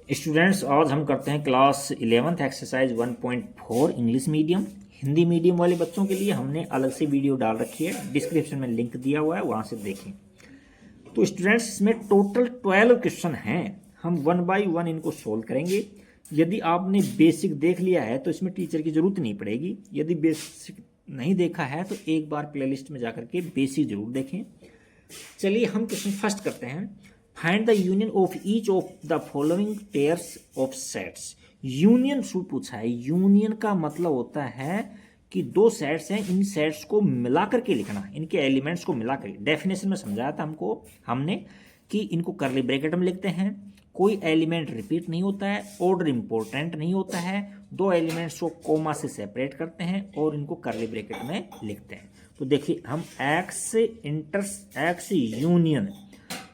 Students, आज हम करते हैं class 11th exercise 1.4 English medium. Hindi medium वाले बच्चों के लिए हमने अलग से वीडियो डाल रखी है, डिस्क्रिप्शन में लिंक दिया हुआ है, वहाँ से देखें। तो स्टूडेंट्स, इसमें टोटल 12 क्वेश्चन हैं। हम वन बाय वन इनको सोल्व करेंगे। यदि आपने बेसिक देख लिया है तो इसमें टीचर की ज़रूरत नहीं पड़ेगी। यदि बेसिक नहीं देखा है तो एक बार प्लेलिस्ट में जाकर के बेसिक जरूर देखें। चलिए हम क्वेश्चन फर्स्ट करते हैं। Find the union of each of the following pairs of sets. Union शू पूछा है। यूनियन का मतलब होता है कि दो सेट्स हैं, इन सेट्स को मिला करके लिखना, इनके एलिमेंट्स को मिला करके। डेफिनेशन में समझाया था हमने कि इनको करली ब्रैकेट में लिखते हैं, कोई एलिमेंट रिपीट नहीं होता है, ऑर्डर इंपॉर्टेंट नहीं होता है, दो एलिमेंट्स को कोमा से सेपरेट करते हैं और इनको करली ब्रैकेट में लिखते हैं। तो देखिए हम एक्स यूनियन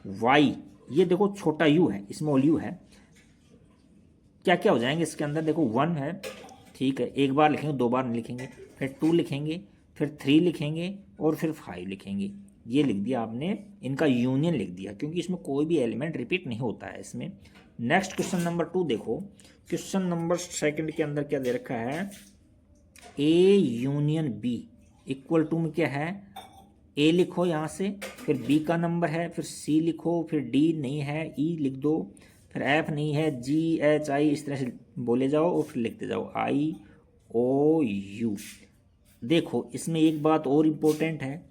वाई, ये देखो छोटा यू है, स्मॉल यू है, क्या क्या हो जाएंगे इसके अंदर। देखो 1 है, ठीक है, एक बार लिखेंगे, दो बार नहीं लिखेंगे, फिर 2 लिखेंगे, फिर 3 लिखेंगे और फिर 5 लिखेंगे। ये लिख दिया आपने, इनका यूनियन लिख दिया, क्योंकि इसमें कोई भी एलिमेंट रिपीट नहीं होता है इसमें। नेक्स्ट क्वेश्चन नंबर 2 देखो। क्वेश्चन नंबर 2 के अंदर क्या दे रखा है, A union B equal to में क्या है, ए लिखो यहाँ से, फिर बी का नंबर है, फिर सी लिखो, फिर डी नहीं है, ई लिख दो, फिर एफ नहीं है, जी एच आई, इस तरह से बोले जाओ और फिर लिखते जाओ आई ओ यू। देखो इसमें एक बात और इम्पोर्टेंट है,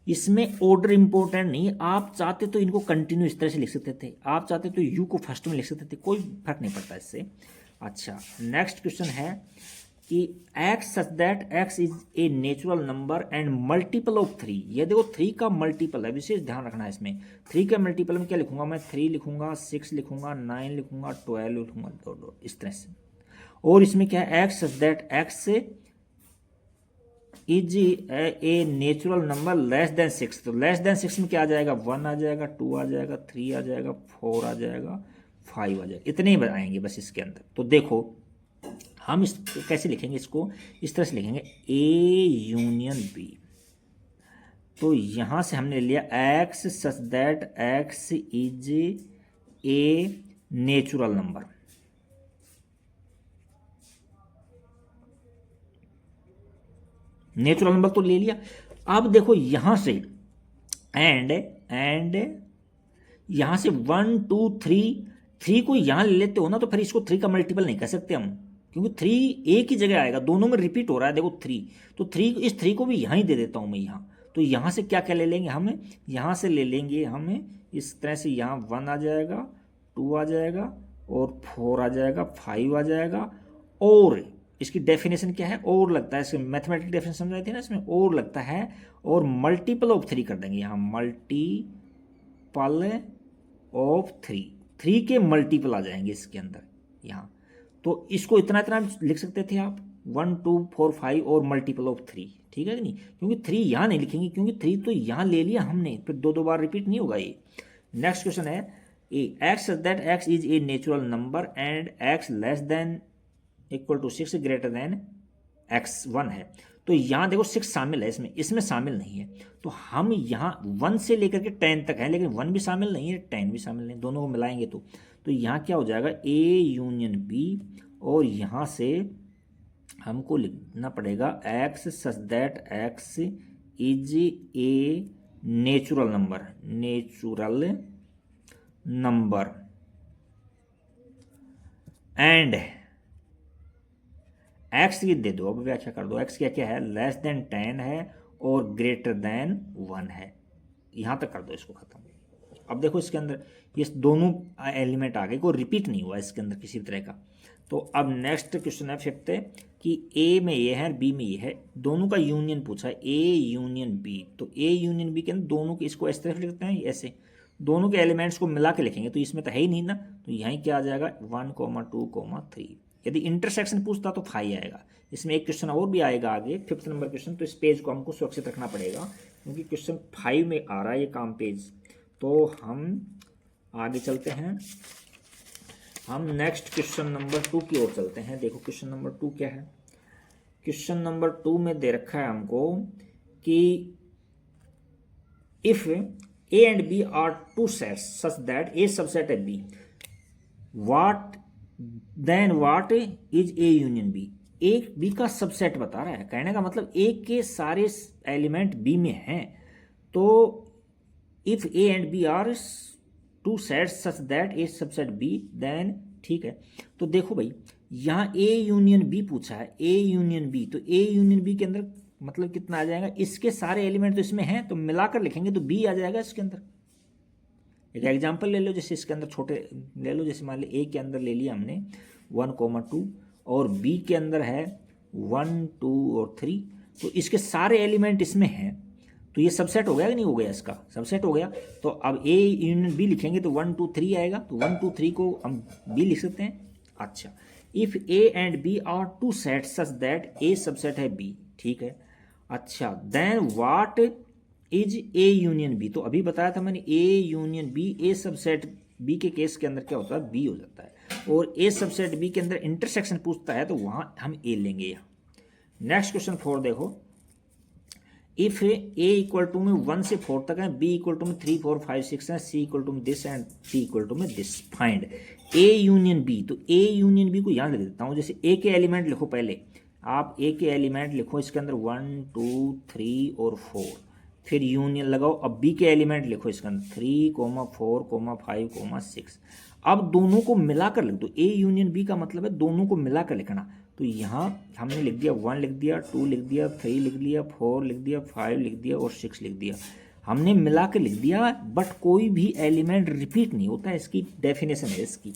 इसमें ऑर्डर इंपॉर्टेंट नहीं। आप चाहते तो इनको कंटिन्यू इस तरह से लिख सकते थे, आप चाहते तो यू को फर्स्ट में लिख सकते थे, कोई फर्क नहीं पड़ता इससे। अच्छा, नेक्स्ट क्वेश्चन है कि X such that X is a natural number and multiple of 3। ये देखो 3 का मल्टीपल है, विशेष ध्यान रखना है इसमें। 3 के मल्टीपल में क्या लिखूंगा मैं, 3 लिखूंगा, 6 लिखूंगा, 9 लिखूंगा, 12 लिखूंगा, डॉट डॉट इस तरह से। और इसमें क्या है, X such that X is a natural number less than 6। तो लेस देन 6 में क्या आ जाएगा, 1 आ जाएगा, 2 आ जाएगा, 3 आ जाएगा, 4 आ जाएगा, 5 आ जाएगा, इतने ही आएंगे बस इसके अंदर। तो देखो हम इस कैसे लिखेंगे, इसको इस तरह से लिखेंगे, ए यूनियन बी। तो यहां से हमने लिया x such that X is a natural number. Natural number तो ले लिया। अब देखो यहां से एंड यहां से 1 2 3 को यहां ले लेते हो ना, तो फिर इसको 3 का मल्टीपल नहीं कह सकते हम, क्योंकि 3 एक ही जगह आएगा, दोनों में रिपीट हो रहा है। देखो 3, तो 3 इस 3 को भी यहां ही दे देता हूं मैं यहाँ। तो यहां से क्या क्या ले लेंगे हम, यहां से ले लेंगे हम इस तरह से, यहाँ 1 आ जाएगा, 2 आ जाएगा और 4 आ जाएगा, 5 आ जाएगा। और इसकी डेफिनेशन क्या है, और लगता है, इसमें मैथमेटिकल डेफिनेशन समझाई थी ना, इसमें और लगता है, और मल्टीपल ऑफ 3 कर देंगे यहाँ, मल्टीपल ऑफ 3 के मल्टीपल आ जाएंगे इसके अंदर यहाँ। तो इसको इतना इतना लिख सकते थे आप, 1 2 4 5 और मल्टीपल ऑफ 3, ठीक है कि नहीं, क्योंकि 3 यहाँ नहीं लिखेंगे, क्योंकि 3 तो यहाँ ले लिया हमने, फिर दो बार रिपीट नहीं होगा ये। नेक्स्ट क्वेश्चन है, X that X is a natural number and X less than equal to 6 greater than X 1 है। तो यहाँ देखो 6 शामिल है इसमें, इसमें शामिल नहीं है। तो हम यहाँ 1 से लेकर के 10 तक है, लेकिन 1 भी शामिल नहीं है, 10 भी शामिल नहीं, दोनों को मिलाएंगे तो यहाँ क्या हो जाएगा, ए यूनियन बी। और यहाँ से हमको लिखना पड़ेगा x such that X is a natural number and x की दे दो, अब व्याख्या कर दो, एक्स क्या क्या है, लेस देन 10 है और ग्रेटर देन 1 है। यहां तक कर दो इसको खत्म। अब देखो इसके अंदर ये दोनों एलिमेंट आ गए, कोई रिपीट नहीं हुआ इसके अंदर किसी तरह का। तो अब नेक्स्ट क्वेश्चन है 5th कि ए में ये है, बी में ये है, दोनों का यूनियन पूछा है, ए यूनियन बी। तो ए यूनियन बी के अंदर दोनों के, इसको इस तरह लिखते हैं, ऐसे दोनों के एलिमेंट्स को मिला के लिखेंगे, तो इसमें तो है ही नहीं ना, तो यहीं क्या आ जाएगा, 1 2 3। यदि इंटरसेक्शन पूछता तो 5 आएगा। इसमें एक क्वेश्चन और भी आएगा आगे, 5th नंबर क्वेश्चन, तो इस पेज को हमको सुरक्षित रखना पड़ेगा, क्योंकि क्वेश्चन 5 में आ रहा है ये काम पेज। तो हम आगे चलते हैं, हम नेक्स्ट क्वेश्चन नंबर 2 की ओर चलते हैं। देखो क्वेश्चन नंबर 2 क्या है। क्वेश्चन नंबर 2 में दे रखा है हमको कि if A and B are two sets such that A subset है B, what then what is A union B, A B का सबसेट बता रहा है। कहने का मतलब ए के सारे एलिमेंट बी में हैं, तो if A and B are two sets such that A subset B then, ठीक है। तो देखो भाई यहाँ ए यूनियन बी पूछा है, ए यूनियन बी, तो ए यूनियन बी के अंदर मतलब कितना आ जाएगा, इसके सारे एलिमेंट तो इसमें हैं, तो मिलाकर लिखेंगे तो बी आ जाएगा इसके अंदर। एक एग्जांपल ले लो, जैसे इसके अंदर छोटे ले लो, जैसे मान ली ए के अंदर ले लिया हमने 1,2 और बी के अंदर है 1, 2 और 3, तो इसके सारे एलिमेंट इसमें हैं, तो ये सबसेट हो गया कि नहीं हो गया, इसका सबसेट हो गया। तो अब ए यूनियन बी लिखेंगे तो 1, 2, 3 आएगा, तो 1, 2, 3 को हम बी लिख सकते हैं। अच्छा, if A and B are two set such that A subset है बी, ठीक है। अच्छा, then what is A union B, तो अभी बताया था मैंने A union B, A subset B के केस के अंदर क्या होता है, बी हो जाता है, और ए सबसेट बी के अंदर इंटरसेक्शन पूछता है तो वहां हम ए लेंगे यहाँ। नेक्स्ट क्वेश्चन 4 देखो, इफ ए इक्वल टू में 1 से 4 तक है, बी इक्वल टू में 3, 4, 5, 6 है, सी इक्वल टू में this and D equal to में this, find A union B. तो ए यूनियन बी को यहाँ लिख देता हूँ, जैसे ए के एलिमेंट लिखो, पहले आप ए के एलिमेंट लिखो, इसके अंदर 1, 2, 3 और 4, फिर यूनियन लगाओ। अब बी के एलिमेंट लिखो इसके अंदर 3, 4, 5, 6। अब दोनों को मिलाकर लिख दो, ए यूनियन बी का मतलब है दोनों को मिलाकर लिखना। तो यहाँ हमने लिख दिया 1 लिख दिया, 2 लिख दिया, 3 लिख दिया, 4 लिख दिया, 5 लिख दिया और 6 लिख दिया, हमने मिला के लिख दिया, बट कोई भी एलिमेंट रिपीट नहीं होता है, इसकी डेफिनेशन है इसकी।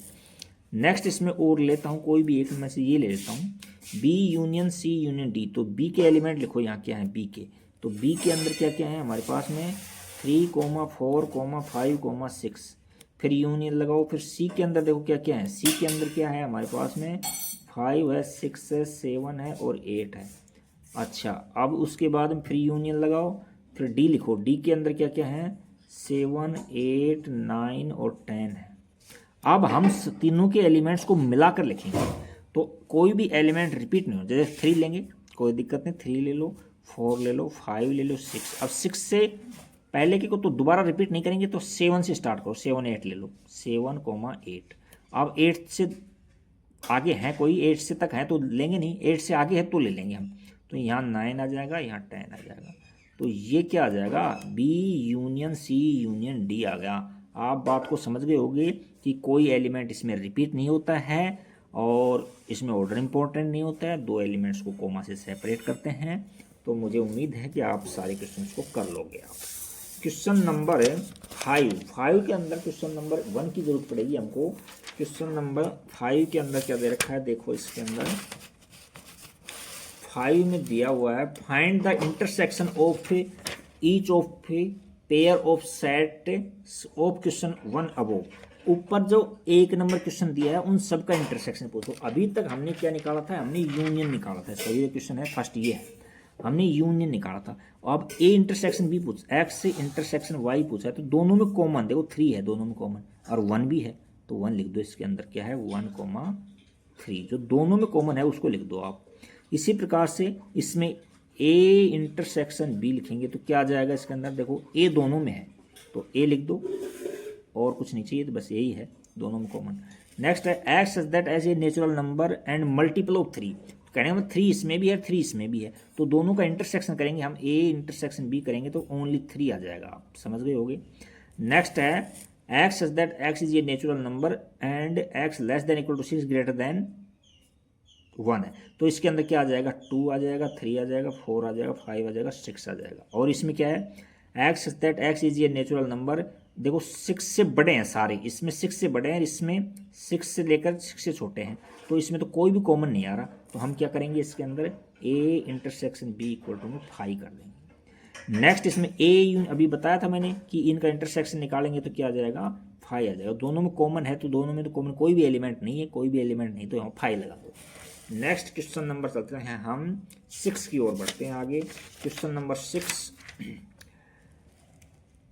नेक्स्ट इसमें और लेता हूँ, कोई भी एक में से ये ले लेता हूँ, B union C union D. तो बी के एलिमेंट लिखो, यहाँ क्या है बी के, तो बी के अंदर क्या क्या है हमारे पास में 3, 4, 5, 6, फिर यूनियन लगाओ। फिर सी के अंदर देखो क्या क्या है, सी के अंदर क्या है हमारे पास में 5 है, 6 है, 7 है और 8 है। अच्छा, अब उसके बाद में फिर यूनियन लगाओ, फिर डी लिखो, डी के अंदर क्या क्या है 7, 8, 9 और 10 है। अब हम तीनों के एलिमेंट्स को मिलाकर लिखेंगे, तो कोई भी एलिमेंट रिपीट नहीं हो। जैसे 3 लेंगे, कोई दिक्कत नहीं, 3 ले लो, 4 ले लो, 5 ले लो, 6। अब 6 से पहले के को तो दोबारा रिपीट नहीं करेंगे, तो 7 से स्टार्ट करो, 7, 8 ले लो, 7, 8। अब 8 से आगे हैं कोई, 8 से तक है तो लेंगे नहीं, 8 से आगे है तो ले लेंगे हम। तो यहाँ 9 आ जाएगा, यहाँ 10 आ जाएगा, तो ये क्या आ जाएगा, B union C union D आ गया। आप बात को समझ गए होंगे कि कोई एलिमेंट इसमें रिपीट नहीं होता है और इसमें ऑर्डर इंपॉर्टेंट नहीं होता है, दो एलिमेंट्स को कोमा से सेपरेट करते हैं। तो मुझे उम्मीद है कि आप सारे क्वेश्चन को कर लोगे। आप क्वेश्चन नंबर 5 के अंदर क्वेश्चन नंबर 1 की जरूरत पड़ेगी हमको। क्वेश्चन नंबर 5 के अंदर क्या दे रखा है, देखो इसके अंदर 5 में दिया हुआ है, find the intersection of each of pair of set of question 1 above. ऊपर जो 1 नंबर क्वेश्चन दिया है उन सब का इंटरसेक्शन पूछो। अभी तक हमने क्या निकाला था, हमने यूनियन निकाला था। सही क्वेश्चन है, फर्स्ट ये है, हमने यूनियन निकाला था। अब ए इंटरसेक्शन बी पूछ, एक्स से इंटरसेक्शन वाई पूछा है, तो दोनों में कॉमन देखो 3 है, दोनों में कॉमन, और 1 भी है, तो 1 लिख दो। इसके अंदर क्या है 1, 3, जो दोनों में कॉमन है उसको लिख दो आप। इसी प्रकार से इसमें ए इंटरसेक्शन बी लिखेंगे तो क्या आ जाएगा इसके अंदर, देखो ए दोनों में है तो ए लिख दो, और कुछ नहीं चाहिए, तो बस यही है, दोनों में कॉमन। नेक्स्ट है X such that as a natural number and multiple of 3। कहने का 3 इसमें भी है, 3 इसमें भी है, तो दोनों का इंटरसेक्शन करेंगे हम, ए इंटरसेक्शन बी करेंगे तो ओनली 3 आ जाएगा। आप समझ गए होगे। नेक्स्ट है X such that X is a natural number and X less than equal to 6 greater than 1 है, तो इसके अंदर क्या आ जाएगा 2 आ जाएगा, 3 आ जाएगा, 4 आ जाएगा, 5 आ जाएगा, 6 आ जाएगा। और इसमें क्या है X such that X is a natural number, देखो 6 से बड़े हैं सारे, इसमें 6 से बड़े हैं, इसमें 6 से लेकर 6 से छोटे हैं, तो इसमें तो कोई भी कॉमन नहीं आ रहा, तो हम क्या करेंगे इसके अंदर A intersection B equal to में 5 कर देंगे। नेक्स्ट इसमें ए अभी बताया था मैंने कि इनका इंटरसेक्शन निकालेंगे तो क्या आ जाएगा 5 आ जाएगा। दोनों में कॉमन है तो दोनों में तो कॉमन कोई भी एलिमेंट नहीं है, कोई भी एलिमेंट नहीं, तो यहाँ 5 लगा दो। नेक्स्ट क्वेश्चन नंबर चलते हैं हम 6 की ओर बढ़ते हैं आगे। क्वेश्चन नंबर 6,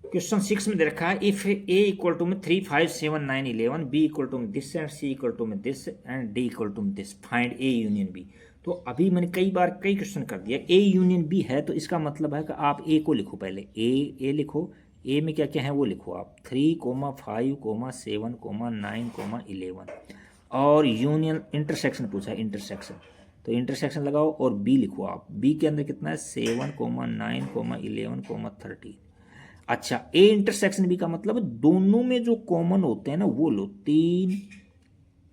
क्वेश्चन 6 में दे रखा है इफ ए इक्वल टू में 3, 5, 7, 9, 11, बी इक्वल टू में this and C equal to में this and D equal to में this, find A union B. तो अभी मैंने कई बार कई क्वेश्चन कर दिया, ए यूनियन बी है तो इसका मतलब है कि आप ए को लिखो, पहले ए लिखो, ए में क्या क्या है वो लिखो आप, 3, 5, 7, 9, 11। और यूनियन इंटरसेक्शन पूछा है, इंटरसेक्शन, तो इंटरसेक्शन लगाओ और बी लिखो आप। बी के अंदर कितना है 7, 9, 11, 13। अच्छा, ए इंटरसेक्शन बी का मतलब दोनों में जो कॉमन होते हैं ना वो लो, 3,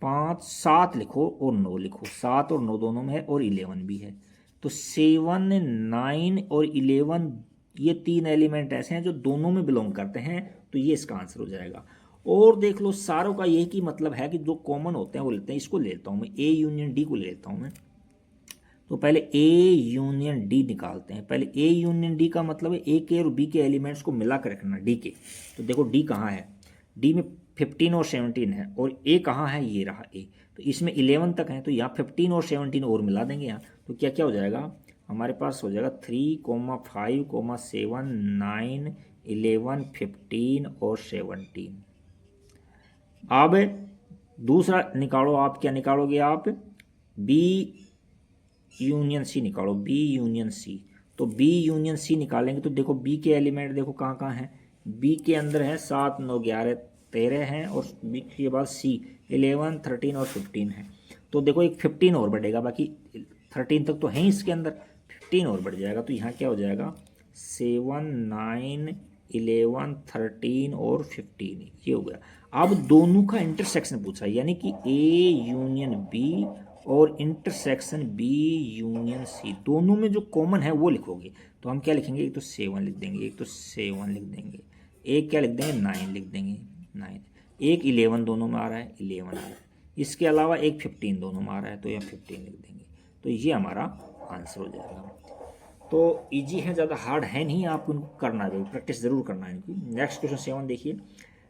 5, 7 लिखो और 9 लिखो। 7 और 9 दोनों में है और 11 भी है। तो 7, 9 और 11 ये 3 एलिमेंट ऐसे हैं जो दोनों में बिलोंग करते हैं, तो ये इसका आंसर हो जाएगा। और देख लो सारों का यही की मतलब है कि जो कॉमन होते हैं वो लेते हैं। इसको लेता हूँ मैं, ए यूनियन डी को ले लेता हूँ मैं। तो पहले ए यूनियन डी निकालते हैं। पहले ए यूनियन डी का मतलब है ए के और बी के एलिमेंट्स को मिला कर रखना, डी के। तो देखो डी कहाँ है, डी में 15 और 17 है, और ए कहाँ है, ये रहा ए। तो इसमें 11 तक है, तो यहाँ 15 और 17 और मिला देंगे यहाँ। तो क्या क्या हो जाएगा हमारे पास, हो जाएगा 3, 5, 7, 9, 11, 15 और 17। अब दूसरा निकालो आप, क्या निकालोगे आप, बी यूनियन सी निकालो, बी यूनियन सी। तो बी यूनियन सी निकालेंगे तो देखो बी के एलिमेंट देखो कहाँ कहाँ हैं। बी के अंदर है 7, 9, 11, 13 हैं, और बी के बाद सी 11, 13 और 15 है। तो देखो एक 15 और बढ़ेगा, बाकी 13 तक तो है ही इसके अंदर, 15 और बढ़ जाएगा। तो यहाँ क्या हो जाएगा 7, 9, 11, 13 और 15, ये हो गया। अब दोनों का इंटरसेक्शन पूछा, यानी कि ए यूनियन बी और इंटरसेक्शन बी यूनियन सी, दोनों में जो कॉमन है वो लिखोगे। तो हम क्या लिखेंगे, एक तो 7 लिख देंगे, एक तो 7 लिख देंगे, एक क्या लिख देंगे 9 लिख देंगे, 9। एक 11 दोनों में आ रहा है, 11 आ रहा है। इसके अलावा एक 15 दोनों में आ रहा है, तो यहाँ 15 लिख देंगे। तो ये हमारा आंसर हो जाएगा। तो इजी है, ज़्यादा हार्ड है नहीं, आपको इनको करना है, प्रैक्टिस जरूर करना है इनकी। नेक्स्ट क्वेश्चन 7 देखिए,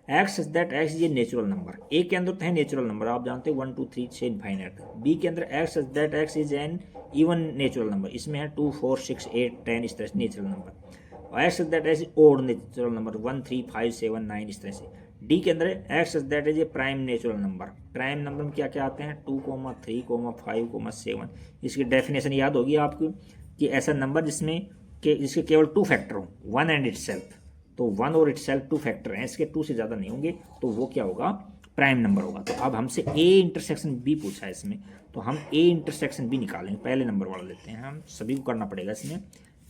एक्स इज दैट एक्स ये नेचुरल नंबर। ए के अंदर तो है नेचुरल नंबर, आप जानते हैं 1, 2, 3 से इनफाइनाइट तक। बी के अंदर x is that X is an even natural number, इसमें है 2, 4, 6, 8, 10 इस तरह से नेचुरल नंबर। और X is that X odd natural number 1, 3, 5, 7, 9 इस तरह से। डी के अंदर x is that is a prime natural number. Prime number में क्या क्या आते हैं 2, 3, 5, 7। इसकी डेफिनेशन याद होगी आपको कि ऐसा नंबर जिसके केवल 2 फैक्टर हो, 1 एंड इटसेल्फ। तो 1 और इटसेल्फ 2 फैक्टर हैं, इसके 2 से ज़्यादा नहीं होंगे, तो वो क्या होगा प्राइम नंबर होगा। तो अब हमसे ए इंटरसेक्शन बी पूछा है इसमें, तो हम ए इंटरसेक्शन बी निकालेंगे। पहले नंबर वाला लेते हैं, हम सभी को करना पड़ेगा इसमें।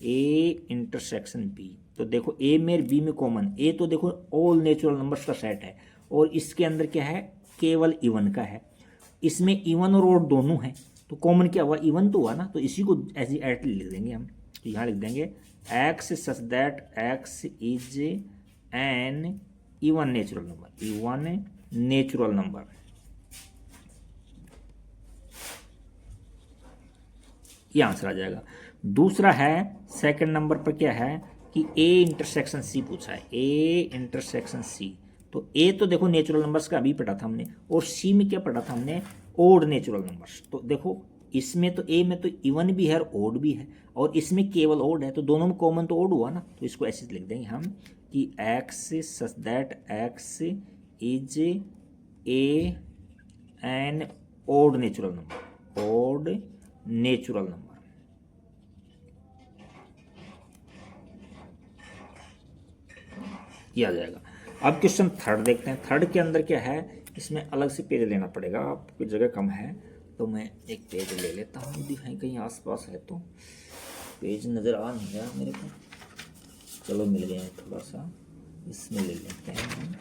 ए इंटरसेक्शन बी, तो देखो ए में बी में कॉमन, ए तो देखो ऑल नेचुरल नंबर्स का सेट है, और इसके अंदर क्या है केवल इवन का है। इसमें इवन और ओड दोनों हैं, तो कॉमन क्या हुआ इवन तो हुआ ना, तो इसी को एज एट लिख देंगे हम। तो यहाँ लिख देंगे x such that X is an even natural number, even natural number. ये आंसर आ जाएगा। दूसरा है सेकंड नंबर पर क्या है कि ए इंटरसेक्शन सी पूछा है, ए इंटरसेक्शन सी। तो ए तो देखो नेचुरल नंबर्स का अभी पढ़ा था हमने, और सी में क्या पढ़ा था हमने ओड नेचुरल नंबर्स। तो देखो इसमें तो ए में तो इवन भी है और ओड भी है, और इसमें केवल ओड है, तो दोनों में कॉमन तो ओड हुआ ना। तो इसको ऐसे लिख देंगे हम कि X such that X is a an odd natural number, odd natural number. किया जाएगा। अब क्वेश्चन थर्ड देखते हैं। थर्ड के अंदर क्या है, इसमें अलग से पेज लेना पड़ेगा, आपकी जगह कम है, तो मैं एक पेज ले लेता हूँ, दिखाई कहीं आसपास है तो। पेज नज़र आ नहीं रहा मेरे को, चलो मिल गया है थोड़ा सा, इसमें ले लेते हैं।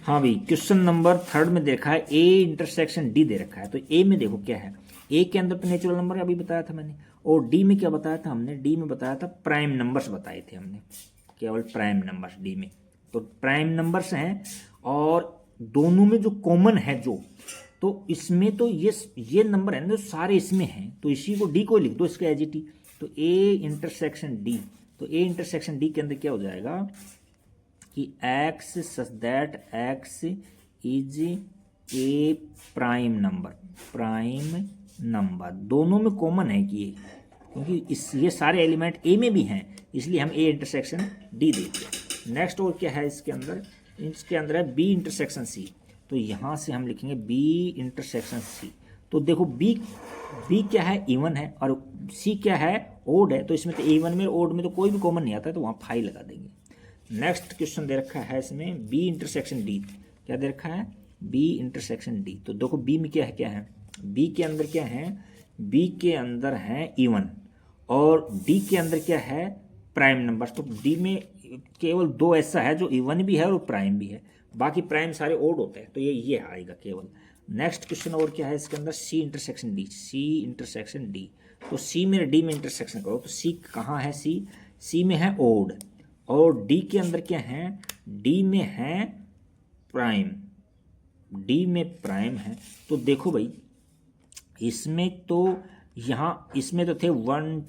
हाँ भाई, क्वेश्चन नंबर थर्ड में देखा है ए इंटरसेक्शन डी दे रखा है। तो ए में देखो क्या है, ए के अंदर तो नेचुरल नंबर अभी बताया था मैंने, और डी में क्या बताया था हमने, डी में बताया था प्राइम नंबर्स बताए थे हमने, केवल प्राइम नंबर्स डी में। तो प्राइम नंबर्स हैं, और दोनों में जो कॉमन है जो, तो इसमें तो ये नंबर है ना जो सारे इसमें हैं, तो इसी को डी को लिख दो इसका एज इट इज। तो ए इंटरसेक्शन डी, तो ए इंटरसेक्शन डी के अंदर क्या हो जाएगा कि X such that X is A prime number, prime number दोनों में कॉमन है कि क्योंकि ये सारे एलिमेंट ए में भी हैं, इसलिए हम ए इंटरसेक्शन डी देते हैं। नेक्स्ट और क्या है इसके अंदर है बी इंटरसेक्शन सी। तो यहाँ से हम लिखेंगे बी इंटरसेक्शन सी। तो देखो बी क्या है इवन है, और सी क्या है ओड है, तो इसमें तो इवन में ओड में तो कोई भी कॉमन नहीं आता है, तो वहाँ 5 लगा देंगे। नेक्स्ट क्वेश्चन दे रखा है इसमें बी इंटरसेक्शन डी, क्या दे रखा है बी इंटरसेक्शन डी। तो देखो बी में क्या है, बी के अंदर क्या है, बी के अंदर है इवन और डी के अंदर क्या है, प्राइम नंबर। तो डी में केवल दो ऐसा है जो इवन भी है और प्राइम भी है, बाकी प्राइम सारे ओड होते हैं। तो ये आएगा केवल। नेक्स्ट क्वेश्चन और क्या है इसके अंदर, C intersection D, C intersection D. तो सी में डी में इंटरसेक्शन करो तो सी कहाँ है, सी में है ओड और डी के अंदर क्या है, डी में है प्राइम, डी में प्राइम है। तो देखो भाई इसमें तो यहाँ इसमें तो थे 1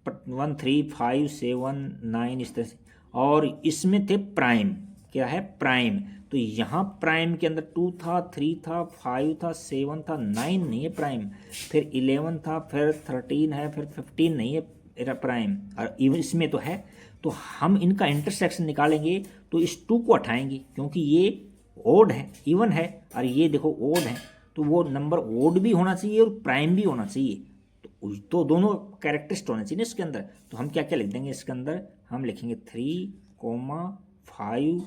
1 3 5 7 9 इस तरह से, और इसमें थे प्राइम, क्या है प्राइम। तो यहाँ प्राइम के अंदर 2 था, 3 था, 5 था, 7 था, 9 नहीं है प्राइम, फिर 11 था, फिर 13 है, फिर 15 नहीं है प्राइम, और इसमें तो है। तो हम इनका इंटरसेक्शन निकालेंगे तो इस 2 को हटाएंगे क्योंकि ये ओड है, इवन है, और ये देखो ओड है, तो वो नंबर ओड भी होना चाहिए और प्राइम भी होना चाहिए। तो दोनों कैरेक्टरिस्ट होने चाहिए ना इसके अंदर। तो हम क्या क्या लिख देंगे इसके अंदर, हम लिखेंगे 3, 5,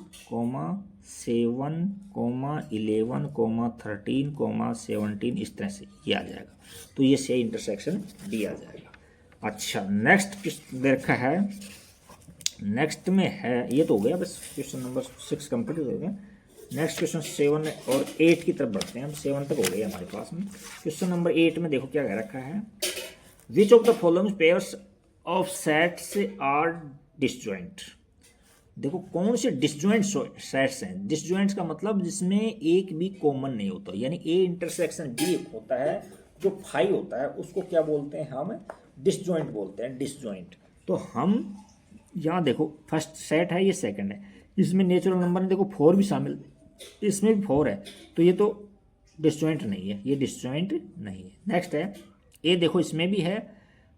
7, 11, 13, 17, इस तरह से ये आ जाएगा। तो ये सही इंटरसेक्शन डी आ जाएगा। अच्छा नेक्स्ट किस देखा है, नेक्स्ट में है, ये तो हो गया बस, क्वेश्चन नंबर 6 कंप्लीट हो गया। नेक्स्ट क्वेश्चन 7 और 8 की तरफ बढ़ते हैं हम, 7 तक हो गई हमारे पास में। क्वेश्चन नंबर 8 में देखो क्या कह रखा है, which of the following pairs of sets are disjoint. देखो कौन से डिसजॉइंट सेट्स हैं, डिसजॉइंट्स का मतलब जिसमें एक भी कॉमन नहीं होता, यानी ए इंटरसेक्शन डी होता है जो फाई होता है उसको क्या बोलते हैं, हम डिसजॉइंट बोलते हैं, डिसजॉइंट। तो हम यहाँ देखो फर्स्ट सेट है, ये सेकंड है, इसमें नेचुरल नंबर में देखो 4 भी शामिल, इसमें भी 4 है, तो ये तो डिसजॉइंट नहीं है, ये डिसजॉइंट नहीं है। नेक्स्ट है ए, देखो इसमें भी है,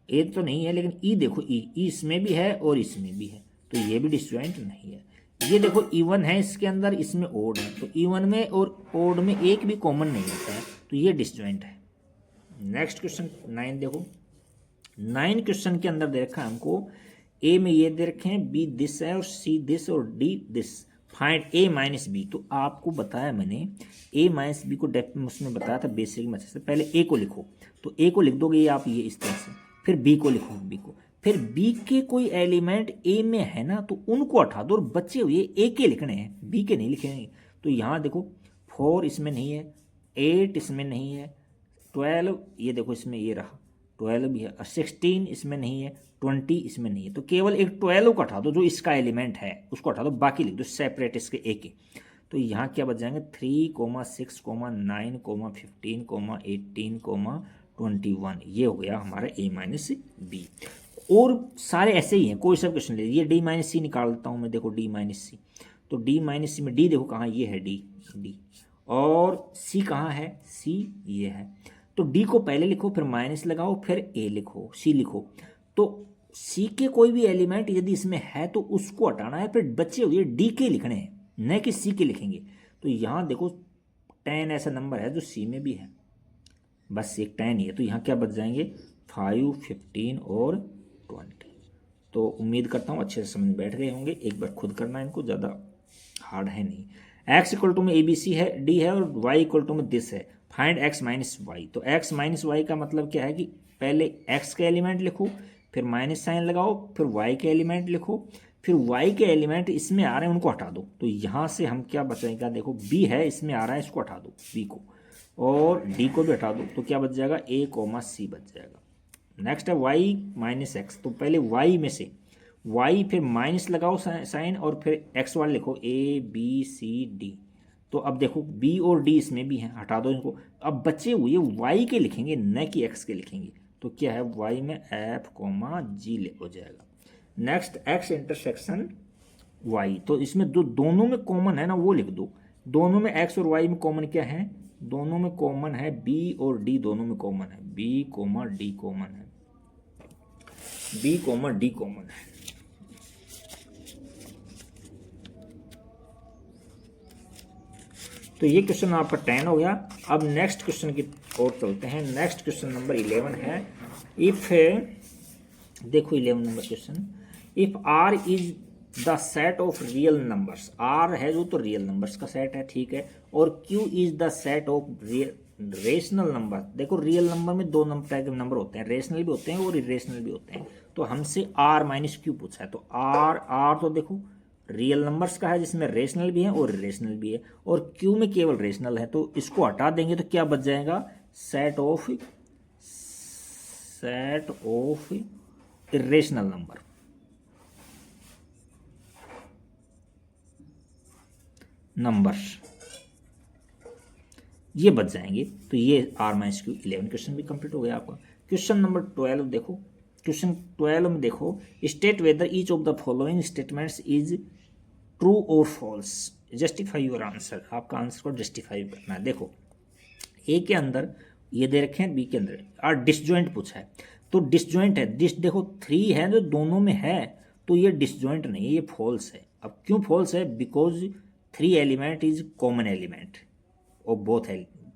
ए तो नहीं है, लेकिन ई देखो ई इसमें भी है और इसमें भी है, तो ये भी डिसजॉइंट नहीं है। ये देखो इवन है इसके अंदर, इसमें ओड है, तो इवन में और ओड में एक भी कॉमन नहीं होता है, तो ये डिसजॉइंट है। नेक्स्ट क्वेश्चन 9 देखो, 9 क्वेश्चन के अंदर दे रखा है हमको, ए में ये दे रखे हैं, बी दिस है और सी दिस और D this, find A minus B. तो आपको बताया मैंने ए माइनस बी को उसमें बताया था बेसिक में से, पहले ए को लिखो, तो ए को लिख दोगे ये आप ये इस तरह से, फिर बी को लिखो, बी को, फिर बी के कोई एलिमेंट ए में है ना तो उनको हटा दो और बचे हुए ए के लिखने हैं, बी के नहीं लिखेंगे। तो यहाँ देखो 4 इसमें नहीं है, 8 इसमें नहीं है, 12 ये देखो इसमें ये रहा 12 भी है, और 16 इसमें नहीं है, 20 इसमें नहीं है, तो केवल एक 12 को हटा दो जो इसका एलिमेंट है उसको हटा दो, बाकी लिख दो सेपरेट इसके ए के। तो यहाँ क्या बच जाएंगे 3, 6, 9, 15, 18, 21, ये हो गया हमारा ए माइनस बी। और सारे ऐसे ही हैं, कोई सा क्वेश्चन ले, ये डी माइनस सी निकाल देता हूँ मैं, देखो डी माइनस सी, तो डी माइनस सी में डी देखो कहाँ, ये है डी, और सी कहाँ है, सी ये है। तो डी को पहले लिखो, फिर माइनस लगाओ, फिर ए लिखो, सी लिखो। तो सी के कोई भी एलिमेंट यदि इसमें है तो उसको हटाना है, फिर बचे हुए डी के लिखने हैं, न कि सी के लिखेंगे। तो यहाँ देखो 10 ऐसा नंबर है जो सी में भी है, बस एक 10 ही है, तो यहाँ क्या बच जाएंगे 5, 15 और 20। तो उम्मीद करता हूँ अच्छे से समझ बैठ गए होंगे, एक बार खुद करना है इनको, ज़्यादा हार्ड है नहीं। एक्स इक्वल टू में ए बी सी है, डी है, और वाई इक्वल टू में दिस है, फाइंड एक्स माइनस वाई। तो एक्स माइनस वाई का मतलब क्या है कि पहले एक्स के एलिमेंट लिखो, फिर माइनस साइन लगाओ, फिर वाई के एलिमेंट लिखो, फिर वाई के एलिमेंट इसमें आ रहे हैं उनको हटा दो। तो यहाँ से हम क्या बचेगा, देखो बी है इसमें आ रहा है, इसको हटा दो बी को, और डी को भी हटा दो, तो क्या बच जाएगा ए कोमा सी बच जाएगा। नेक्स्ट है वाई माइनस एक्स, तो पहले वाई में से वाई फिर माइनस लगाओ साइन, और फिर एक्स वाले लिखो ए बी सी डी। तो अब देखो बी और डी इसमें भी हैं, हटा दो इनको, अब बचे हुए वाई के लिखेंगे न कि एक्स के लिखेंगे। तो क्या है वाई में एफ कोमा जी हो जाएगा। नेक्स्ट एक्स इंटरसेक्शन वाई, तो इसमें जो दोनों में कॉमन है ना वो लिख दो। दोनों में एक्स और वाई में कॉमन क्या है, दोनों में कॉमन है बी और डी, दोनों में कॉमन है बी कोमा डी कॉमन है, बी कोमा डी कॉमन है। तो ये क्वेश्चन आपका 10 हो गया। अब नेक्स्ट क्वेश्चन की ओर चलते हैं। नेक्स्ट क्वेश्चन नंबर 11 है, इफ देखो 11 number question, if R is the set of real numbers, R है जो तो रियल नंबर्स का सेट है, ठीक है, और Q is the set of rational number. देखो रियल नंबर में दो टाइप के नंबर होते हैं, रेशनल भी होते हैं और इरेशनल भी होते हैं। तो हमसे आर माइनस क्यू पूछा है, तो आर आर तो देखो रियल नंबर्स का है जिसमें रेशनल भी है और इरेशनल भी है, और क्यू में केवल रेशनल है, तो इसको हटा देंगे तो क्या बच जाएगा, सेट ऑफ इरेशनल नंबर। ये बच जाएंगे। तो ये आर माइनस क्यू 11 क्वेश्चन भी कंप्लीट हो गया आपका। क्वेश्चन नंबर 12 देखो, क्वेश्चन 12 में देखो, state whether each of the following statements is true और फॉल्स, जस्टिफाई योर आंसर। आपका आंसर को जस्टिफाई करना है। देखो ए के अंदर ये दे रखे हैं, बी के अंदर और डिसजॉइंट पूछा है, तो डिसजॉइंट है, देखो 3 है जो दोनों में है, तो ये डिसजॉइंट नहीं है, ये फॉल्स है। अब क्यों फॉल्स है, because 3 element is common element of both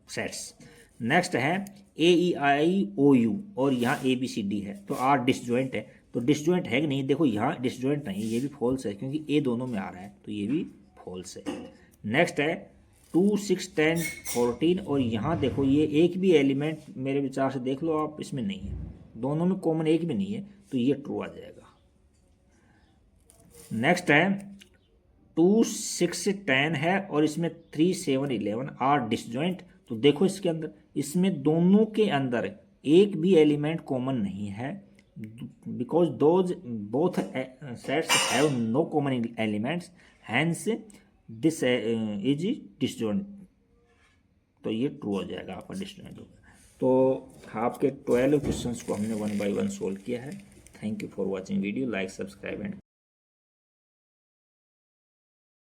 sets. Next है ए ई आई ओ यू और यहाँ ए बी सी डी है, तो आर डिसजॉइंट है, तो डिसजॉइंट है कि नहीं, देखो यहाँ डिसजॉइंट नहीं, ये भी फॉल्स है क्योंकि ए दोनों में आ रहा है, तो ये भी फॉल्स है। नेक्स्ट है 2 6 10 14 और यहाँ देखो ये एक भी एलिमेंट मेरे विचार से देख लो आप, इसमें नहीं है, दोनों में कॉमन एक भी नहीं है, तो ये ट्रू आ जाएगा। नेक्स्ट है 2 6 10 है और इसमें 3 7 11 आर डिसजॉइंट, तो देखो इसके अंदर, इसमें दोनों के अंदर एक भी एलिमेंट कॉमन नहीं है, because those both sets have no common elements, hence this is disjoint, तो ये ट्रू हो जाएगा, आपका डिसजॉइंट होगा। तो आपके 12 क्वेश्चंस को हमने 1 by 1 सोल्व किया है। Thank you for watching video, like subscribe and